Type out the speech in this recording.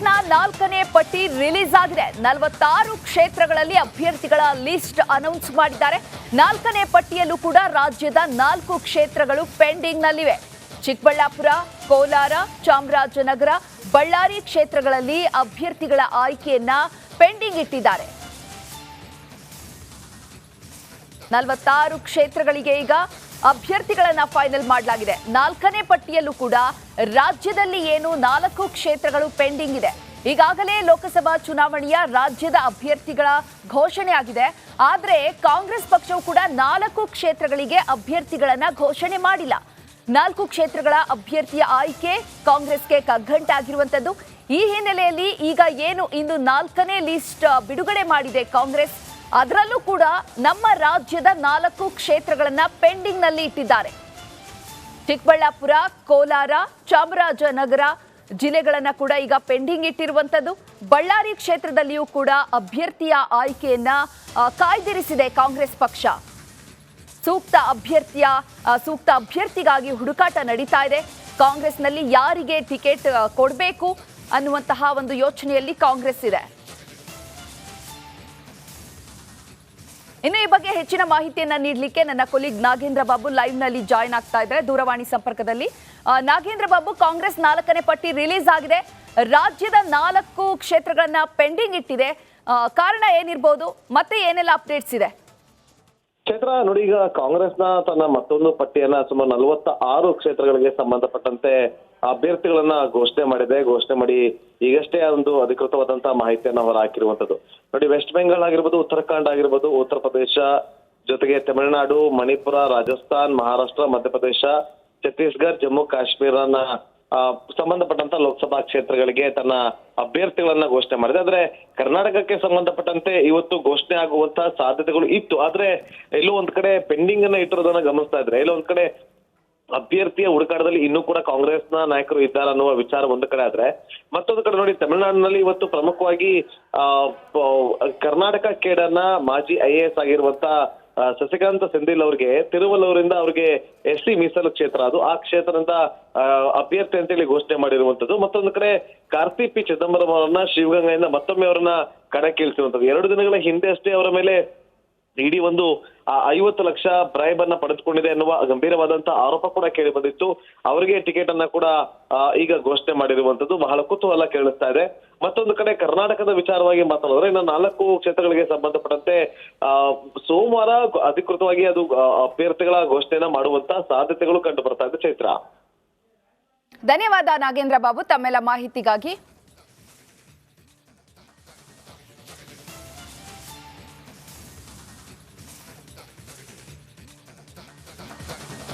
ಕಾಂಗ್ರೆಸ್ನ 4ನೇ ಪಟ್ಟಿ ರಿಲೀಸ್ ಆಗಿದೆ. 46 ಕ್ಷೇತ್ರಗಳಲ್ಲಿ ಅಭ್ಯರ್ಥಿಗಳ ಲಿಸ್ಟ್ ಅನೌನ್ಸ್ ಮಾಡಿದ್ದಾರೆ. 4ನೇ ಪಟ್ಟಿಯಲ್ಲೂ ಕೂಡ ರಾಜ್ಯದ 4 ಕ್ಷೇತ್ರಗಳು ಪೆಂಡಿಂಗ್ ನಲ್ಲಿವೆ. ಚಿಕ್ಕಬಳ್ಳಾಪುರ, ಕೋಲಾರ, ಚಾಮರಾಜನಗರ, ಬಳ್ಳಾರಿ ಕ್ಷೇತ್ರಗಳಲ್ಲಿ ಅಭ್ಯರ್ಥಿಗಳ ಆಯ್ಕೆಯನ್ನ ಪೆಂಡಿಂಗ್ ಇಟ್ಟಿದ್ದಾರೆ. 46 ಕ್ಷೇತ್ರಗಳಿಗೆ ಈಗ ಅಭ್ಯರ್ಥಿಗಳನ್ನ ಫೈನಲ್ ಮಾಡಲಾಗಿದೆ. 4ನೇ ಪಟ್ಟಿಯಲ್ಲೂ ಕೂಡ ರಾಜ್ಯದಲ್ಲಿ ಏನು 4 ಕ್ಷೇತ್ರಗಳು ಪೆಂಡಿಂಗ್ ಇದೆ. ಈಗಾಗಲೇ ಲೋಕಸಭಾ ಚುನಾವಣೆಯ ರಾಜ್ಯದ ಅಭ್ಯರ್ಥಿಗಳ ಘೋಷಣೆ ಆಗಿದೆ. ಆದರೆ ಕಾಂಗ್ರೆಸ್ ಪಕ್ಷವು ಕೂಡ 4 ಕ್ಷೇತ್ರಗಳಿಗೆ ಅಭ್ಯರ್ಥಿಗಳನ್ನ ಘೋಷಣೆ ಮಾಡಿಲ್ಲ. 4 ಕ್ಷೇತ್ರಗಳ ಅಭ್ಯರ್ಥಿಯ ಆಯ್ಕೆ ಕಾಂಗ್ರೆಸ್ಗೆ ಕಗ್ಗಂಟಾಗಿರುವಂತದ್ದು. ಈ ಹಿನ್ನೆಲೆಯಲ್ಲಿ ಈಗ ಏನು ಇಂದು 4ನೇ ಲಿಸ್ಟ್ ಬಿಡುಗಡೆ ಮಾಡಿದೆ ಕಾಂಗ್ರೆಸ್, ಅದರಲ್ಲೂ ಕೂಡ ನಮ್ಮ ರಾಜ್ಯದ 4 ಕ್ಷೇತ್ರಗಳನ್ನ ಪೆಂಡಿಂಗ್ ನಲ್ಲಿ ಇಟ್ಟಿದ್ದಾರೆ. ಚಿಕ್ಕಬಳ್ಳಾಪುರ, ಕೋಲಾರ, ಚಾಮರಾಜನಗರ ಜಿಲ್ಲೆಗಳನ್ನ ಕೂಡ ಈಗ ಪೆಂಡಿಂಗ್ ಇಟ್ಟಿರುವಂತದ್ದು. ಬಳ್ಳಾರಿ ಕ್ಷೇತ್ರದಲ್ಲಿಯೂ ಕೂಡ ಅಭ್ಯರ್ಥಿಯ ಆಯ್ಕೆಯನ್ನ ಕಾಯ್ದಿರಿಸಿದೆ ಕಾಂಗ್ರೆಸ್ ಪಕ್ಷ. ಸೂಕ್ತ ಅಭ್ಯರ್ಥಿಗಾಗಿ ಹುಡುಕಾಟ ನಡೀತಾ ಇದೆ. ಕಾಂಗ್ರೆಸ್ನಲ್ಲಿ ಯಾರಿಗೆ ಟಿಕೆಟ್ ಕೊಡಬೇಕು ಅನ್ನುವಂತಹ ಒಂದು ಯೋಚನೆಯಲ್ಲಿ ಕಾಂಗ್ರೆಸ್ ಇದೆ. ಇನ್ನು ಈ ಬಗ್ಗೆ ಹೆಚ್ಚಿನ ಮಾಹಿತಿಯನ್ನ ನೀಡಲಿಕ್ಕೆ ನನ್ನ ಕೊಲೀಗ್ ನಾಗೇಂದ್ರ ಬಾಬು ಲೈವ್ ನಲ್ಲಿ ಜಾಯಿನ್ ಆಗ್ತಾ ಇದ್ದಾರೆ ದೂರವಾಣಿ ಸಂಪರ್ಕದಲ್ಲಿ. ನಾಗೇಂದ್ರ ಬಾಬು, ಕಾಂಗ್ರೆಸ್ 4ನೇ ಪಟ್ಟಿ ರಿಲೀಸ್ ಆಗಿದೆ. ರಾಜ್ಯದ 4 ಕ್ಷೇತ್ರಗಳನ್ನ ಪೆಂಡಿಂಗ್ ಇಟ್ಟಿದೆ. ಕಾರಣ ಏನಿರಬಹುದು, ಮತ್ತೆ ಏನೆಲ್ಲ ಅಪ್ಡೇಟ್ಸ್ ಇದೆ? ಕ್ಷೇತ್ರ ನೋಡಿ, ಈಗ ಕಾಂಗ್ರೆಸ್ನ ತನ್ನ ಮತ್ತೊಂದು ಪಟ್ಟಿಯನ್ನ ಸುಮಾರು 46 ಕ್ಷೇತ್ರಗಳಿಗೆ ಸಂಬಂಧಪಟ್ಟಂತೆ ಅಭ್ಯರ್ಥಿಗಳನ್ನ ಘೋಷಣೆ ಮಾಡಿ ಈಗಷ್ಟೇ ಒಂದು ಅಧಿಕೃತವಾದಂತಹ ಮಾಹಿತಿಯನ್ನ ಹೊರ ಹಾಕಿರುವಂತದ್ದು. ನೋಡಿ, ವೆಸ್ಟ್ ಬೆಂಗಾಲ್ ಆಗಿರ್ಬೋದು, ಉತ್ತರಾಖಂಡ್ ಆಗಿರ್ಬೋದು, ಉತ್ತರ ಪ್ರದೇಶ ಜೊತೆಗೆ ತಮಿಳುನಾಡು, ಮಣಿಪುರ, ರಾಜಸ್ಥಾನ್, ಮಹಾರಾಷ್ಟ್ರ, ಮಧ್ಯಪ್ರದೇಶ, ಛತ್ತೀಸ್ಗಢ, ಜಮ್ಮು ಕಾಶ್ಮೀರನ ಸಂಬಂಧಪಟ್ಟಂತ ಲೋಕಸಭಾ ಕ್ಷೇತ್ರಗಳಿಗೆ ತನ್ನ ಅಭ್ಯರ್ಥಿಗಳನ್ನ ಘೋಷಣೆ ಮಾಡಿದೆ. ಆದ್ರೆ ಕರ್ನಾಟಕಕ್ಕೆ ಸಂಬಂಧಪಟ್ಟಂತೆ ಇವತ್ತು ಘೋಷಣೆ ಆಗುವಂತಹ ಸಾಧ್ಯತೆಗಳು ಇತ್ತು. ಆದ್ರೆ ಎಲ್ಲೋ ಒಂದ್ ಕಡೆ ಪೆಂಡಿಂಗ್ ಅನ್ನ ಇಟ್ಟಿರೋದನ್ನ ಗಮನಿಸ್ತಾ ಇದ್ರೆ, ಎಲ್ಲೋ ಒಂದ್ ಕಡೆ ಅಭ್ಯರ್ಥಿಯ ಹುಡುಕಾಟದಲ್ಲಿ ಇನ್ನೂ ಕೂಡ ಕಾಂಗ್ರೆಸ್ನ ನಾಯಕರು ಇದ್ದಾರೆ ಅನ್ನುವ ವಿಚಾರ ಒಂದು ಕಡೆ ಆದ್ರೆ, ಮತ್ತೊಂದು ಕಡೆ ನೋಡಿ, ತಮಿಳುನಾಡಿನಲ್ಲಿ ಇವತ್ತು ಪ್ರಮುಖವಾಗಿ ಕರ್ನಾಟಕ ಕೇಡರ್ನ ಮಾಜಿ IAS ಆಗಿರುವಂತ ಶಶಿಕಾಂತ್ ಸೆಂಥಿಲ್ ಅವರಿಗೆ ತಿರುವಲ್ಲೂರಿಂದ ಅವ್ರಿಗೆ SC ಮೀಸಲು ಕ್ಷೇತ್ರ, ಅದು ಆ ಕ್ಷೇತ್ರದಿಂದ ಅಭ್ಯರ್ಥಿ ಅಂತೇಳಿ ಘೋಷಣೆ ಮಾಡಿರುವಂತದ್ದು. ಮತ್ತೊಂದು ಕಡೆ ಕಾರ್ತಿ P ಚಿದಂಬರಂ ಅವರನ್ನ ಶಿವಗಂಗೆಯಿಂದ ಮತ್ತೊಮ್ಮೆ ಅವರನ್ನ ಕಣಕ್ಕಿಳಿಸಿರುವಂತದ್ದು. 2 ದಿನಗಳ ಹಿಂದೆ ಅಷ್ಟೇ ಅವರ ಮೇಲೆ ಇಡೀ ಒಂದು 50 ಲಕ್ಷ ಬ್ರೈಬ್ ಅನ್ನ ಪಡೆದುಕೊಂಡಿದೆ ಎನ್ನುವ ಗಂಭೀರವಾದಂತಹ ಆರೋಪ ಕೂಡ ಕೇಳಿ ಬಂದಿತ್ತು. ಅವರಿಗೆ ಟಿಕೆಟ್ ಅನ್ನ ಕೂಡ ಈಗ ಘೋಷಣೆ ಮಾಡಿರುವಂತದ್ದು ಬಹಳ ಕುತೂಹಲ ಕೇಳಿಸ್ತಾ ಇದೆ. ಮತ್ತೊಂದು ಕಡೆ ಕರ್ನಾಟಕದ ವಿಚಾರವಾಗಿ ಮಾತನಾಡಿದ್ರೆ, ಇನ್ನು 4 ಕ್ಷೇತ್ರಗಳಿಗೆ ಸಂಬಂಧಪಟ್ಟಂತೆ ಸೋಮವಾರ ಅಧಿಕೃತವಾಗಿ ಅದು ಅಭ್ಯರ್ಥಿಗಳ ಘೋಷಣೆಯನ್ನ ಮಾಡುವಂತ ಸಾಧ್ಯತೆಗಳು ಕಂಡು ಬರ್ತಾ ಇದೆ. ಚೈತ್ರ, ಧನ್ಯವಾದ ನಾಗೇಂದ್ರ ಬಾಬು ತಮ್ಮೆಲ್ಲ ಮಾಹಿತಿಗಾಗಿ.